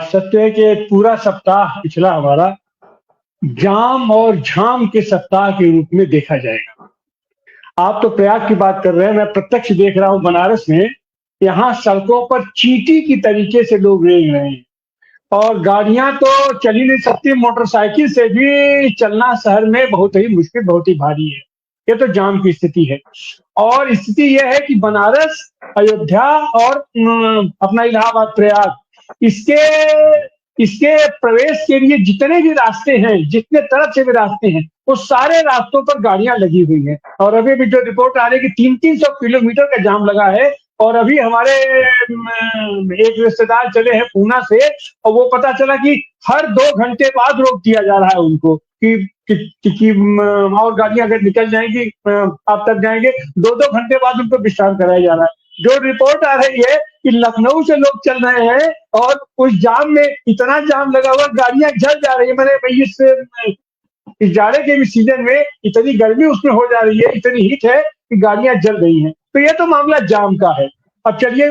सत्य है कि पूरा सप्ताह पिछला हमारा जाम और झाम के सप्ताह के रूप में देखा जाएगा। आप तो प्रयाग की बात कर रहे हैं, मैं प्रत्यक्ष देख रहा हूँ बनारस में। यहाँ सड़कों पर चींटी की तरीके से लोग रेंग रहे हैं और गाड़ियां तो चल ही नहीं सकती, मोटरसाइकिल से भी चलना शहर में बहुत ही मुश्किल, बहुत ही भारी है। ये तो जाम की स्थिति है। और स्थिति यह है कि बनारस, अयोध्या और अपना इलाहाबाद प्रयाग, इसके इसके प्रवेश के लिए जितने भी रास्ते हैं, जितने तरफ से भी रास्ते हैं, वो सारे रास्तों पर गाड़ियां लगी हुई हैं। और अभी भी जो रिपोर्ट आ रही है कि 300-300 किलोमीटर का जाम लगा है। और अभी हमारे एक रिश्तेदार चले हैं पूना से, और वो पता चला कि हर 2 घंटे बाद रोक दिया जा रहा है उनको कि और गाड़ियां अगर निकल जाएंगी, आप तक जाएंगे, 2-2 घंटे बाद उनको विश्राम कराया जा रहा है। जो रिपोर्ट आ रही है कि लखनऊ से लोग चल रहे हैं और उस जाम में इतना जाम लगा हुआ, गाड़ियां जल जा रही है। मैंने भाई इस जाड़े के भी सीजन में इतनी गर्मी उसमें हो जा रही है, इतनी हीट है कि गाड़ियां जल रही हैं। तो ये तो मामला जाम का है। अब चलिए,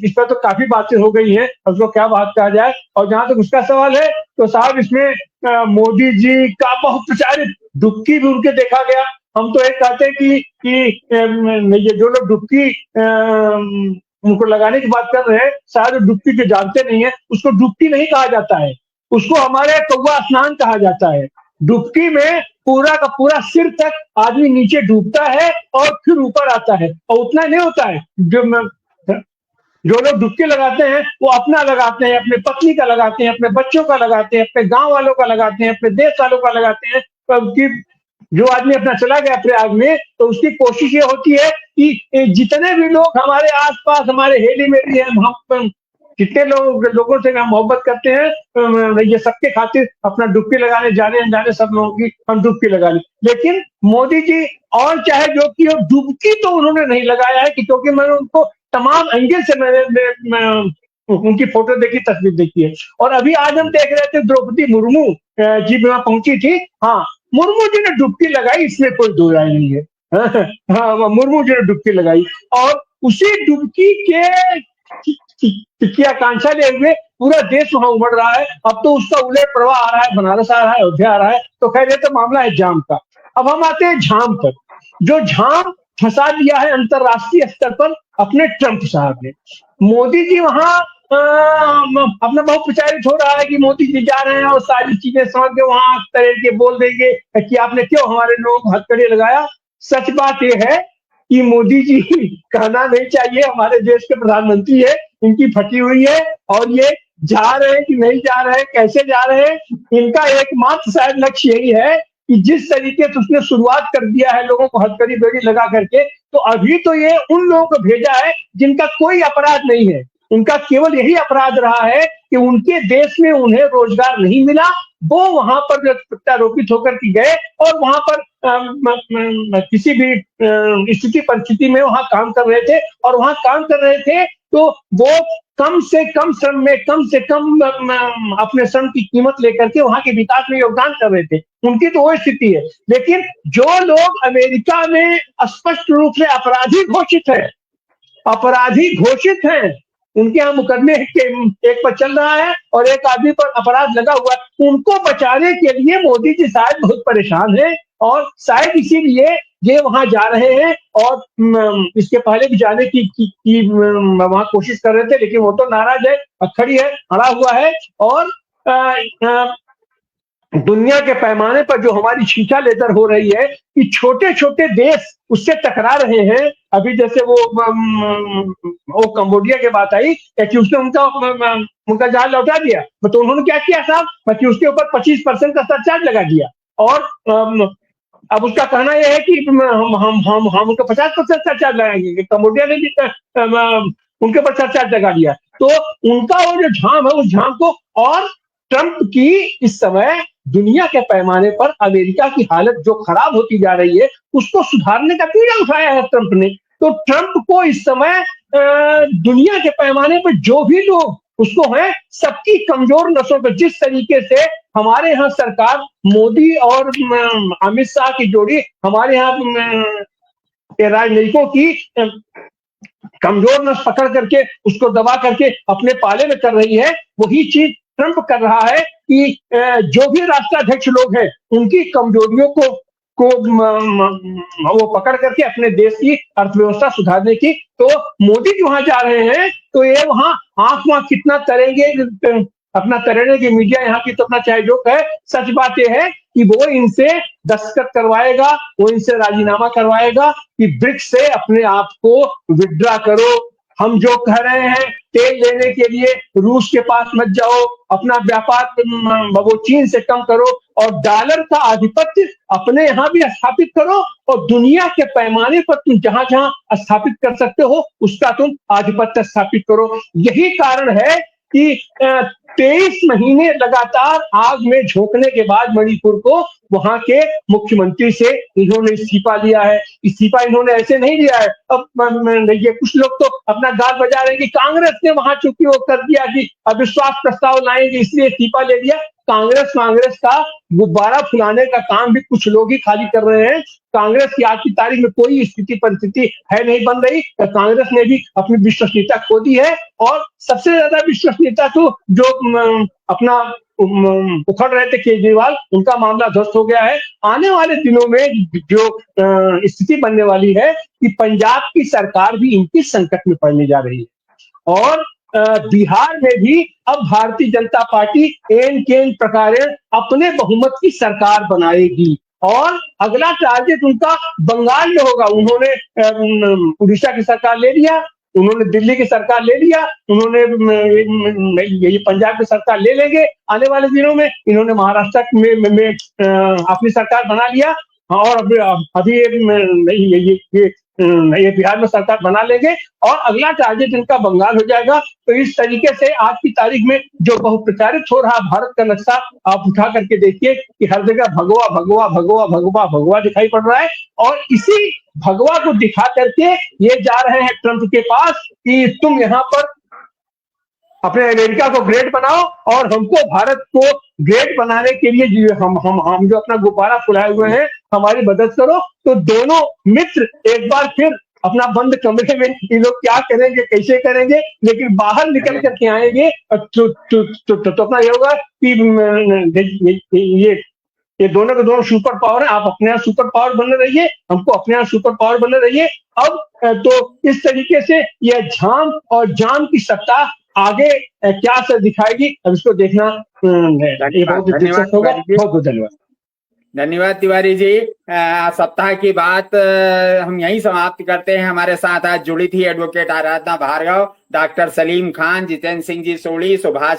इस पर तो काफी बातें हो गई हैं, उसको क्या बात कहा जाए। और जहां तक उसका सवाल है तो साहब, इसमें मोदी जी का बहुप्रचारित डुबकी भी उनके देखा गया। हम तो एक कहते हैं कि ये जो लोग डुबकी उनको लगाने की बात कर रहे हैं, शायद डुबकी के जानते नहीं है। उसको डुबकी नहीं कहा जाता है, उसको हमारे कौवा स्नान कहा जाता है। डुबकी में पूरा का पूरा सिर तक आदमी नीचे डूबता है और फिर ऊपर आता है, और उतना नहीं होता है। जो लोग डुबकी लगाते हैं वो अपना लगाते हैं, अपने पत्नी का लगाते हैं, अपने बच्चों का लगाते हैं, अपने गांव वालों का लगाते हैं, अपने देश वालों का लगाते हैं। कि जो आदमी अपना चला गया प्रयाग में, तो उसकी कोशिश ये होती है कि जितने भी लोग हमारे आसपास, हमारे हेली मेली हैं, हम कितने लोगों से हम मोहब्बत करते हैं, ये सबके खातिर अपना डुबकी लगाने जाने अनजाने सब लोगों की हम डुबकी लगा लें। लेकिन मोदी जी, और चाहे जो कि डुबकी तो उन्होंने नहीं लगाया है, कि क्योंकि मैंने उनको तमाम एंगल से मैं उनकी फोटो देखी, तस्वीर देखी है। और अभी आज हम देख रहे थे द्रौपदी मुर्मू जी वहां पहुंची थी। हाँ, मुर्मू जी ने डुबकी लगाई, इसमें कोई दो राय नहीं है। हाँ, मुर्मू जी ने डुबकी लगाई, और उसी डुबकी के की आकांक्षा ले हुए पूरा देश वहां उमड़ रहा है। अब तो उसका उलट प्रवाह आ रहा है, बनारस आ रहा है, अयोध्या आ रहा है। तो खैर, ये तो मामला है जाम का। अब हम आते हैं झाम पर। जो झाम फंसा दिया है अंतरराष्ट्रीय स्तर पर अपने ट्रंप साहब ने। मोदी जी वहां अपना बहुत प्रचारित हो रहा है कि मोदी जी जा रहे हैं और सारी चीजें समझ के वहां तरह के बोल देंगे कि आपने क्यों हमारे लोगों को हथकड़ी लगाया। सच बात यह है कि मोदी जी कहना नहीं चाहिए, हमारे देश के प्रधानमंत्री है, इनकी फटी हुई है। और ये जा रहे हैं कि नहीं जा रहे हैं, कैसे जा रहे हैं, इनका एकमात्र शायद लक्ष्य यही है कि जिस तरीके से उसने शुरुआत कर दिया है लोगों को हथकड़ी बेड़ी लगा करके, तो अभी तो ये उन लोगों को भेजा है जिनका कोई अपराध नहीं है। उनका केवल यही अपराध रहा है कि उनके देश में उन्हें रोजगार नहीं मिला। वो वहां पर प्रत्यारोपित होकर के गए और वहां पर किसी भी स्थिति परिस्थिति में वहां काम कर रहे थे, और वहां काम कर रहे थे तो वो कम से कम श्रम में, कम से कम अपने श्रम की कीमत लेकर के वहां के विकास में योगदान कर रहे थे। उनकी तो वो स्थिति है। लेकिन जो लोग अमेरिका में स्पष्ट रूप से अपराधी घोषित है, अपराधी घोषित हैं, उनके यहाँ मुकदमे एक पर चल रहा है और एक आदमी पर अपराध लगा हुआ है, उनको बचाने के लिए मोदी जी शायद बहुत परेशान हैं, और शायद इसीलिए ये वहां जा रहे हैं। और इसके पहले भी जाने की वहां कोशिश कर रहे थे, लेकिन वो तो नाराज है, खड़ी है, अड़ा हुआ है। और दुनिया के पैमाने पर जो हमारी छींचा लेकर हो रही है कि छोटे छोटे देश उससे टकरा रहे हैं। अभी जैसे वो कंबोडिया की बात आई कि उसने उनका जहाज लौटा दिया, तो उन्होंने क्या किया साहब कि उसके ऊपर 25% का सरचार्ज लगा दिया। और अब उसका कहना यह है कि हम उनको 50% सरचार्ज लगाएंगे। कंबोडिया ने भी उनके ऊपर सरचार्ज लगा दिया। तो उनका वो जो झाम है, उस झाम को, और ट्रंप की इस समय दुनिया के पैमाने पर अमेरिका की हालत जो खराब होती जा रही है, उसको सुधारने का बीड़ा उठाया है ट्रंप ने। तो ट्रंप को इस समय दुनिया के पैमाने पर जो भी लोग उसको है, सबकी कमजोर नसों पर, जिस तरीके से हमारे यहाँ सरकार मोदी और अमित शाह की जोड़ी, हमारे यहाँ राजनयिकों की कमजोर नस पकड़ करके उसको दबा करके अपने पाले में कर रही है, वही चीज ट्रंप कर रहा है कि जो भी राष्ट्राध्यक्ष लोग हैं उनकी कमजोरियों को वो पकड़ करके अपने देश की अर्थव्यवस्था सुधारने की। तो मोदी जी वहां जा रहे हैं तो ये वहां आंख वहां कितना तरेंगे, अपना तैरने की मीडिया यहाँ की तो अपना चाहे जो कहे, सच बात यह है कि वो इनसे दस्तखत करवाएगा, वो इनसे राजीनामा करवाएगा कि ब्रिक्स से अपने आप को विड्रा करो। हम जो कह रहे हैं तेल लेने के लिए रूस के पास मत जाओ, अपना व्यापार वो चीन से कम करो और डॉलर का आधिपत्य अपने यहाँ भी स्थापित करो और दुनिया के पैमाने पर तुम जहां जहां स्थापित कर सकते हो उसका तुम आधिपत्य स्थापित करो। यही कारण है कि 23 महीने लगातार आग में झोंकने के बाद मणिपुर को वहां के मुख्यमंत्री से इन्होंने इस्तीफा लिया है। इस्तीफा इन्होंने ऐसे नहीं लिया है। अब ये कुछ लोग तो अपना गाल बजा रहे हैं कि कांग्रेस ने वहां चूंकि वो कर दिया कि अविश्वास प्रस्ताव लाएंगे इसलिए इस्तीफा ले दिया। कांग्रेस का गुब्बारा फुलाने का काम भी कुछ लोग ही खाली कर रहे हैं। कांग्रेस की आज की तारीख में कोई स्थिति परिस्थिति है नहीं बन रही। कांग्रेस ने भी अपनी विश्वसनीयता खो दी है और सबसे ज्यादा विश्वसनीयता तो जो अपना उखड़ रहे थे केजरीवाल, उनका मामला ध्वस्त हो गया है। आने वाले दिनों में जो स्थिति बनने वाली है कि पंजाब की सरकार भी इनकी संकट में पड़ने जा रही है और बिहार में भी अब भारतीय जनता पार्टी एन केन प्रकारे अपने बहुमत की सरकार बनाएगी और अगला टारगेट उनका बंगाल में होगा। उन्होंने उड़ीसा की सरकार ले लिया, उन्होंने दिल्ली की सरकार ले लिया, उन्होंने ये पंजाब की सरकार ले लेंगे आने वाले दिनों में। इन्होंने महाराष्ट्र में अपनी सरकार बना लिया और अभी ये बिहार में सरकार बना लेंगे और अगला टारगेट इनका बंगाल हो जाएगा। तो इस तरीके से आज की तारीख में जो बहुप्रचारित हो रहा भारत का नक्शा आप उठा करके देखिए कि हर जगह भगवा भगवा भगवा भगवा भगवा दिखाई पड़ रहा है और इसी भगवा को दिखा करके ये जा रहे हैं ट्रंप के पास कि तुम यहाँ पर अपने अमेरिका को ग्रेट बनाओ और हमको भारत को ग्रेट बनाने के लिए हम जो अपना गुब्बारा फुलाए हुए हैं हमारी मदद करो। तो दोनों मित्र एक बार फिर अपना बंद कमरे में ये लोग क्या करेंगे कैसे करेंगे, लेकिन बाहर निकल करके आएंगे तो अपना ये होगा कि ये दोनों के दोनों सुपर पावर है। आप अपने यहाँ सुपर पावर बने रहिए, हमको अपने यहाँ सुपर पावर बने रहिए। अब तो इस तरीके से यह झाम और जाम की सत्ता आगे क्या से दिखाएगी अब इसको देखना ये बहुत दिलचस्प होगा। बहुत बहुत धन्यवाद। धन्यवाद तिवारी जी। सप्ताह की बात हम यहीं समाप्त करते हैं। हमारे साथ आज जुड़ी थी एडवोकेट आराधना भार्गव, डॉक्टर सलीम खान, जितेंद्र सिंह जी सोढ़ी, सुभाष